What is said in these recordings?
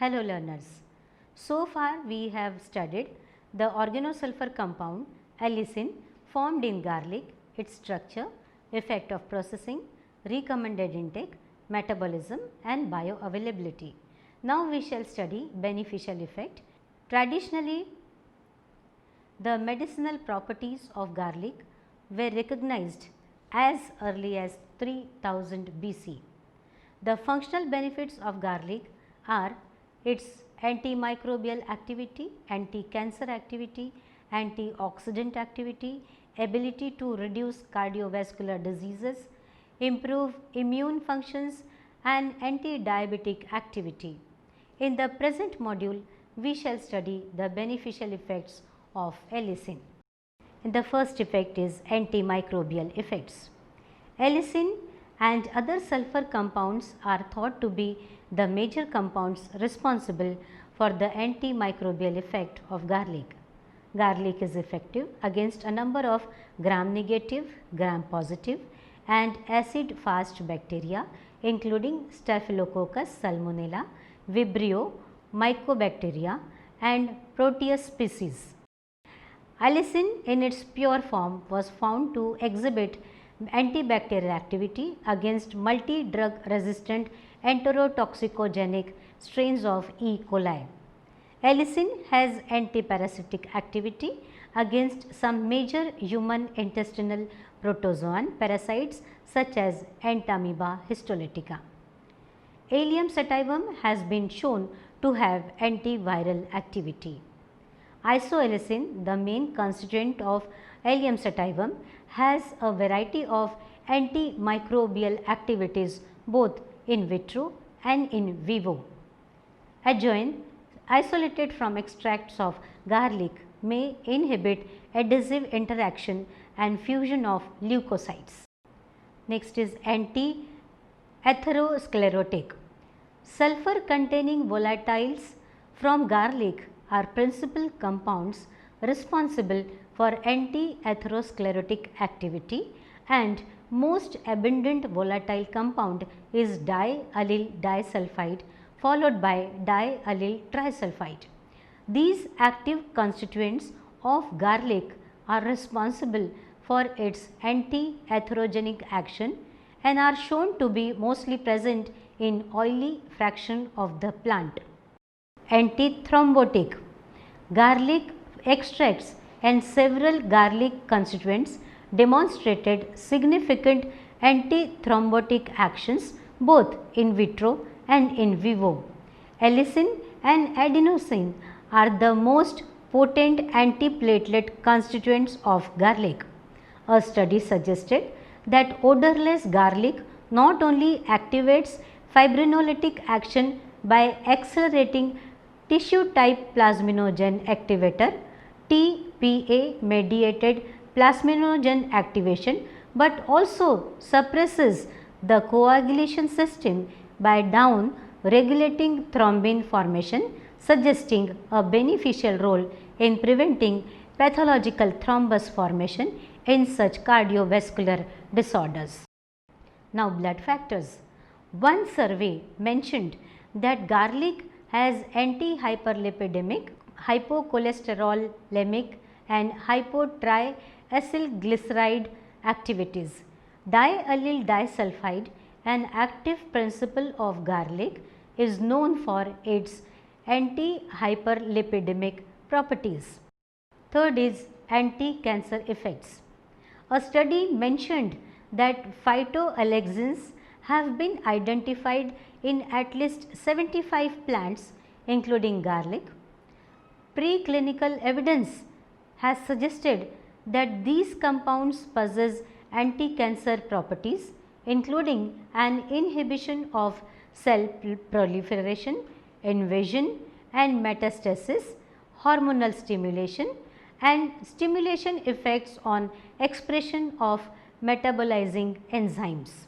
Hello learners. So far we have studied the organosulfur compound allicin formed in garlic, its structure, effect of processing, recommended intake, metabolism and bioavailability. Now we shall study beneficial effect. Traditionally, the medicinal properties of garlic were recognized as early as 3000 BC. The functional benefits of garlic are its antimicrobial activity, anti-cancer activity, antioxidant activity, ability to reduce cardiovascular diseases, improve immune functions and anti-diabetic activity. In the present module, we shall study the beneficial effects of allicin. And the first effect is antimicrobial effects. Allicin and other sulfur compounds are thought to be the major compounds responsible for the antimicrobial effect of garlic. Garlic is effective against a number of gram-negative, gram-positive and acid-fast bacteria including Staphylococcus salmonella, Vibrio, Mycobacteria and Proteus species. Allicin in its pure form was found to exhibit antibacterial activity against multi-drug resistant enterotoxicogenic strains of E. coli. Allicin has antiparasitic activity against some major human intestinal protozoan parasites such as Entamoeba histolytica. Allium sativum has been shown to have antiviral activity. Isoallicin, the main constituent of Allium sativum, has a variety of antimicrobial activities both in vitro and in vivo. Ajoin, isolated from extracts of garlic, may inhibit adhesive interaction and fusion of leukocytes. Next is anti-atherosclerotic. Sulfur containing volatiles from garlic are principal compounds responsible for anti-atherosclerotic activity and most abundant volatile compound is diallyl disulfide followed by diallyl trisulfide. These active constituents of garlic are responsible for its anti-atherogenic action and are shown to be mostly present in oily fraction of the plant. Antithrombotic. Garlic extracts and several garlic constituents demonstrated significant antithrombotic actions both in vitro and in vivo. Allicin and adenosine are the most potent antiplatelet constituents of garlic. A study suggested that odorless garlic not only activates fibrinolytic action by accelerating tissue type plasminogen activator TPA mediated plasminogen activation, but also suppresses the coagulation system by down regulating thrombin formation, suggesting a beneficial role in preventing pathological thrombus formation in such cardiovascular disorders. Now, blood factors. One survey mentioned that garlic has anti-hyperlipidemic, hypocholesterolemic and hypotriacylglyceride activities. Diallyl disulfide, an active principle of garlic, is known for its anti-hyperlipidemic properties. Third is anti-cancer effects. A study mentioned that phytoalexins have been identified in at least 75 plants including garlic. Preclinical evidence has suggested that these compounds possess anti-cancer properties including an inhibition of cell proliferation, invasion and metastasis, hormonal stimulation and stimulation effects on expression of metabolizing enzymes.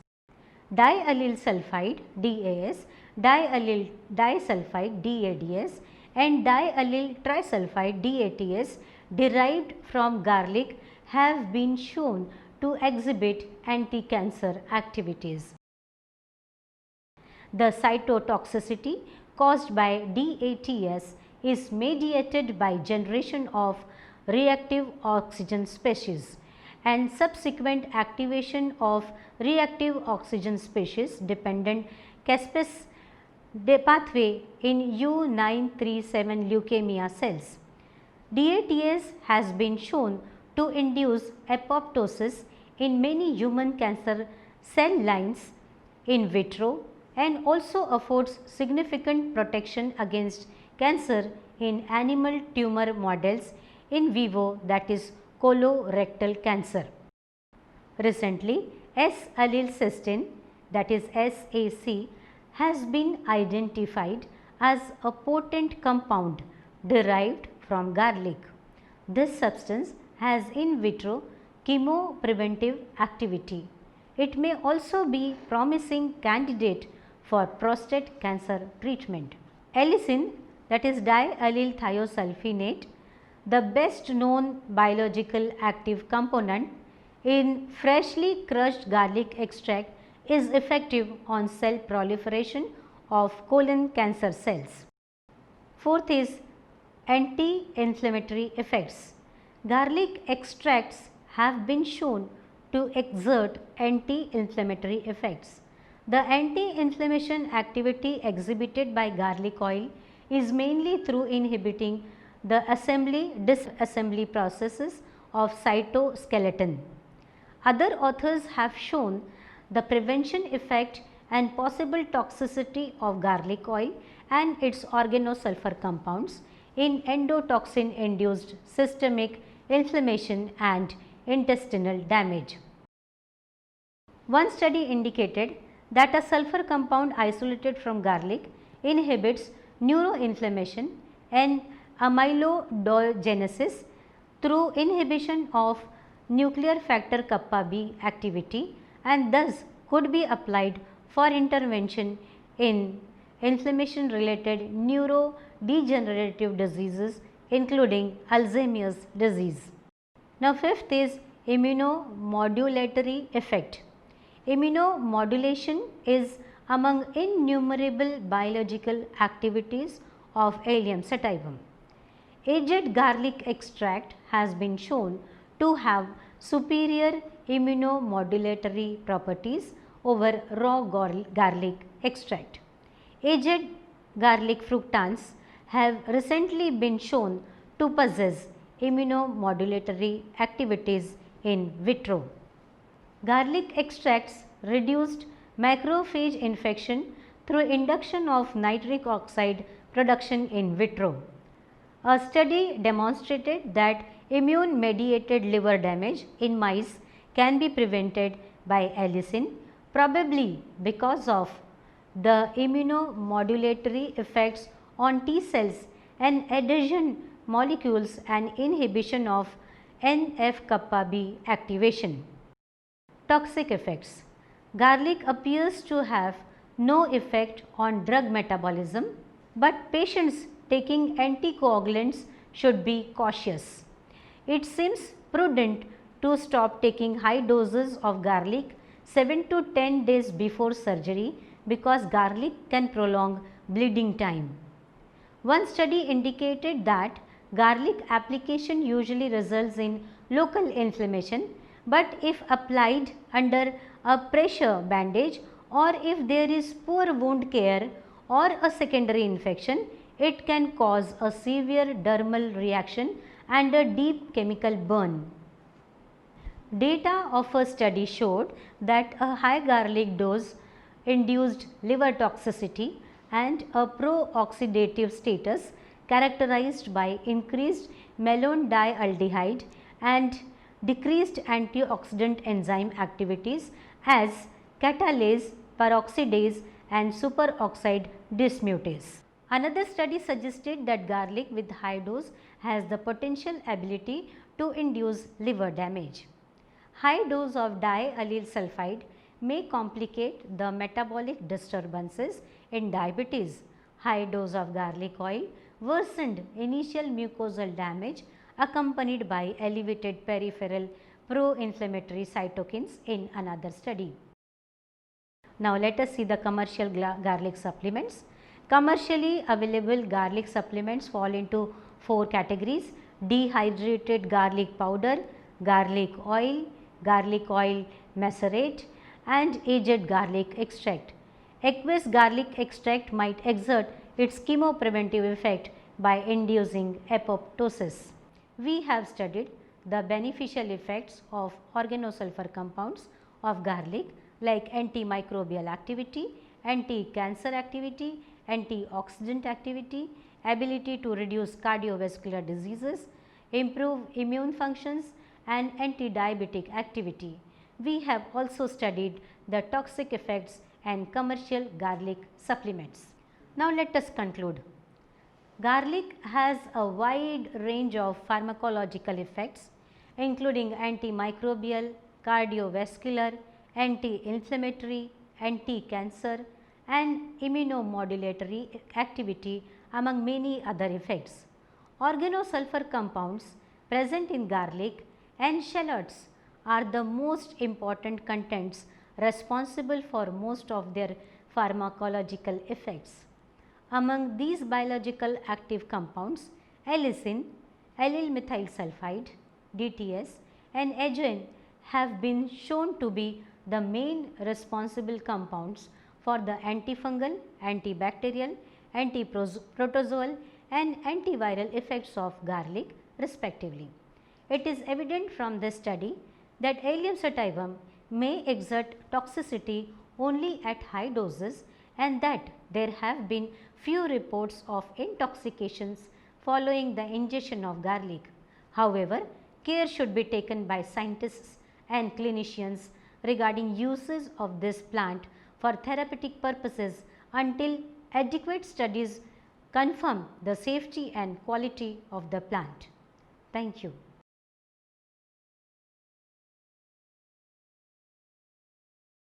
Diallyl sulfide DAS, diallyl disulfide DADS and diallyl trisulfide DATS derived from garlic have been shown to exhibit anti-cancer activities. The cytotoxicity caused by DATS is mediated by generation of reactive oxygen species and subsequent activation of reactive oxygen species dependent caspase pathway in U937 leukemia cells. DATS has been shown to induce apoptosis in many human cancer cell lines in vitro and also affords significant protection against cancer in animal tumor models in vivo, that is colorectal cancer. Recently, S-allyl cysteine, that is SAC, has been identified as a potent compound derived from garlic. This substance has in vitro chemopreventive activity. It may also be promising candidate for prostate cancer treatment. Allicin, that is diallyl thiosulfinate, the best known biological active component in freshly crushed garlic extract, is effective on cell proliferation of colon cancer cells. Fourth is anti-inflammatory effects. Garlic extracts have been shown to exert anti-inflammatory effects. The anti-inflammation activity exhibited by garlic oil is mainly through inhibiting the disassembly processes of cytoskeleton. Other authors have shown the prevention effect and possible toxicity of garlic oil and its organosulfur compounds in endotoxin induced systemic inflammation and intestinal damage. One study indicated that a sulfur compound isolated from garlic inhibits neuroinflammation and amyloidogenesis through inhibition of nuclear factor kappa B activity, and thus could be applied for intervention in inflammation related neurodegenerative diseases including Alzheimer's disease. Now, fifth is immunomodulatory effect. Immunomodulation is among innumerable biological activities of Allium sativum. Aged garlic extract has been shown to have superior immunomodulatory properties over raw garlic extract. Aged garlic fructans have recently been shown to possess immunomodulatory activities in vitro. Garlic extracts reduced macrophage infection through induction of nitric oxide production in vitro. A study demonstrated that immune mediated liver damage in mice can be prevented by allicin, probably because of the immunomodulatory effects on T cells and adhesion molecules and inhibition of NF kappa B activation. Toxic effects. Garlic appears to have no effect on drug metabolism, but patients taking anticoagulants should be cautious. It seems prudent to stop taking high doses of garlic 7 to 10 days before surgery because garlic can prolong bleeding time. One study indicated that garlic application usually results in local inflammation, but if applied under a pressure bandage or if there is poor wound care or a secondary infection, it can cause a severe dermal reaction and a deep chemical burn. Data of a study showed that a high garlic dose induced liver toxicity and a pro-oxidative status characterized by increased malondialdehyde and decreased antioxidant enzyme activities as catalase, peroxidase and superoxide dismutase. Another study suggested that garlic with high dose has the potential ability to induce liver damage. High dose of diallyl sulfide may complicate the metabolic disturbances in diabetes. High dose of garlic oil worsened initial mucosal damage accompanied by elevated peripheral pro-inflammatory cytokines in another study. Now, let us see the commercial garlic supplements. Commercially available garlic supplements fall into 4 categories: dehydrated garlic powder, garlic oil macerate, and aged garlic extract. Aqueous garlic extract might exert its chemopreventive effect by inducing apoptosis. We have studied the beneficial effects of organosulfur compounds of garlic like antimicrobial activity, anti-cancer activity, antioxidant activity, ability to reduce cardiovascular diseases, improve immune functions, and anti-diabetic activity. We have also studied the toxic effects and commercial garlic supplements. Now let us conclude. Garlic has a wide range of pharmacological effects including antimicrobial, cardiovascular, anti-inflammatory, anti-cancer, and immunomodulatory activity among many other effects. Organosulfur compounds present in garlic and shallots are the most important contents responsible for most of their pharmacological effects. Among these biological active compounds, allicin, allyl methyl sulfide, DTS, and ajoin have been shown to be the main responsible compounds for the antifungal, antibacterial, antiprotozoal, and antiviral effects of garlic respectively. It is evident from this study that Allium sativum may exert toxicity only at high doses and that there have been few reports of intoxications following the ingestion of garlic. However, care should be taken by scientists and clinicians regarding uses of this plant for therapeutic purposes until adequate studies confirm the safety and quality of the plant. Thank you.